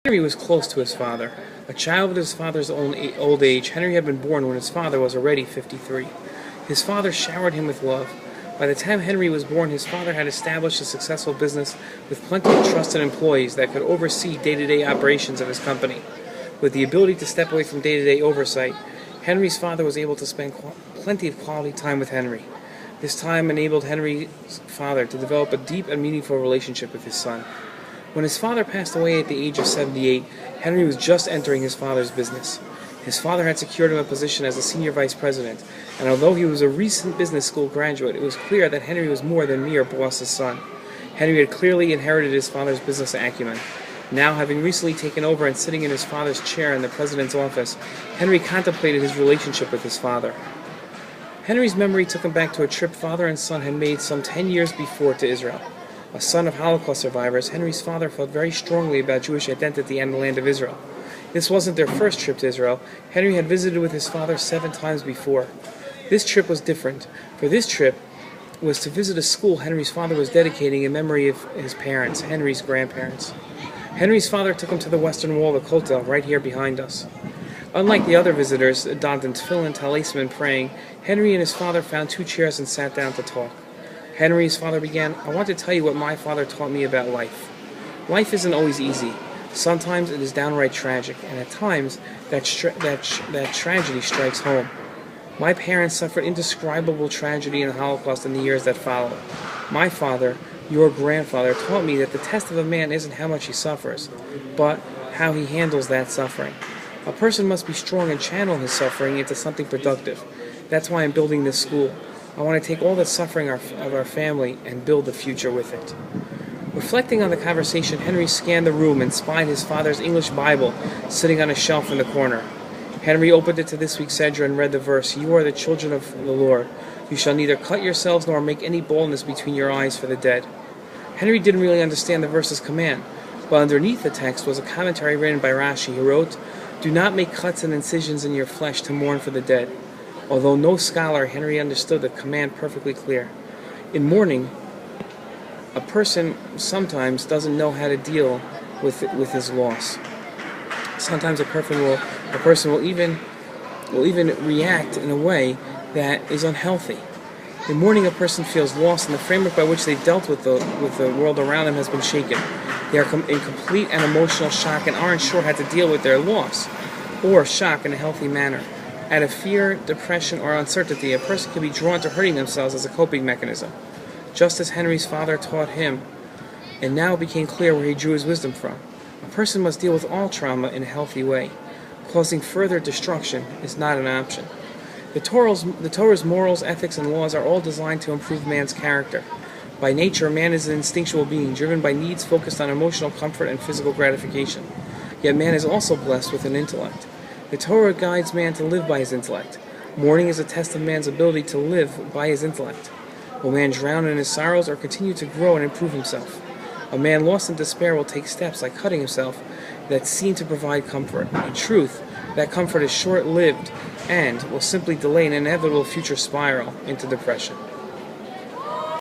Henry was close to his father. A child of his father's old age, Henry had been born when his father was already 53. His father showered him with love. By the time Henry was born, his father had established a successful business with plenty of trusted employees that could oversee day-to-day operations of his company. With the ability to step away from day-to-day oversight, Henry's father was able to spend plenty of quality time with Henry. This time enabled Henry's father to develop a deep and meaningful relationship with his son. When his father passed away at the age of 78, Henry was just entering his father's business. His father had secured him a position as a senior vice president, and although he was a recent business school graduate, it was clear that Henry was more than mere boss's son. Henry had clearly inherited his father's business acumen. Now, having recently taken over and sitting in his father's chair in the president's office, Henry contemplated his relationship with his father. Henry's memory took him back to a trip father and son had made some 10 years before to Israel. A son of Holocaust survivors, Henry's father felt very strongly about Jewish identity and the land of Israel. This wasn't their first trip to Israel. Henry had visited with his father 7 times before. This trip was different, for this trip was to visit a school Henry's father was dedicating in memory of his parents, Henry's grandparents. Henry's father took him to the western wall of the Kotel, right here behind us. Unlike the other visitors, donned in tefillin, talisman, and praying, Henry and his father found 2 chairs and sat down to talk. Henry's father began, "I want to tell you what my father taught me about life. Life isn't always easy. Sometimes it is downright tragic, and at times that tragedy strikes home. My parents suffered indescribable tragedy in the Holocaust in the years that followed. My father, your grandfather, taught me that the test of a man isn't how much he suffers, but how he handles that suffering. A person must be strong and channel his suffering into something productive. That's why I'm building this school. I want to take all the suffering of our family and build a future with it." Reflecting on the conversation, Henry scanned the room and spied his father's English Bible sitting on a shelf in the corner. Henry opened it to this week's Sedra and read the verse, "You are the children of the Lord. You shall neither cut yourselves nor make any baldness between your eyes for the dead." Henry didn't really understand the verse's command, but underneath the text was a commentary written by Rashi who wrote, "Do not make cuts and incisions in your flesh to mourn for the dead." Although no scholar, Henry understood the command perfectly clear. In mourning, a person sometimes doesn't know how to deal with his loss. Sometimes a person will even react in a way that is unhealthy. In mourning, a person feels lost, and the framework by which they dealt with the world around them has been shaken. They are in complete and emotional shock and aren't sure how to deal with their loss, or shock in a healthy manner. Out of fear, depression, or uncertainty, a person can be drawn to hurting themselves as a coping mechanism, just as Henry's father taught him, and now it became clear where he drew his wisdom from. A person must deal with all trauma in a healthy way. Causing further destruction is not an option. The Torah's morals, ethics, and laws are all designed to improve man's character. By nature, man is an instinctual being, driven by needs focused on emotional comfort and physical gratification. Yet man is also blessed with an intellect. The Torah guides man to live by his intellect. Mourning is a test of man's ability to live by his intellect. Will man drown in his sorrows or continue to grow and improve himself? A man lost in despair will take steps like cutting himself that seem to provide comfort. In truth, that comfort is short-lived and will simply delay an inevitable future spiral into depression.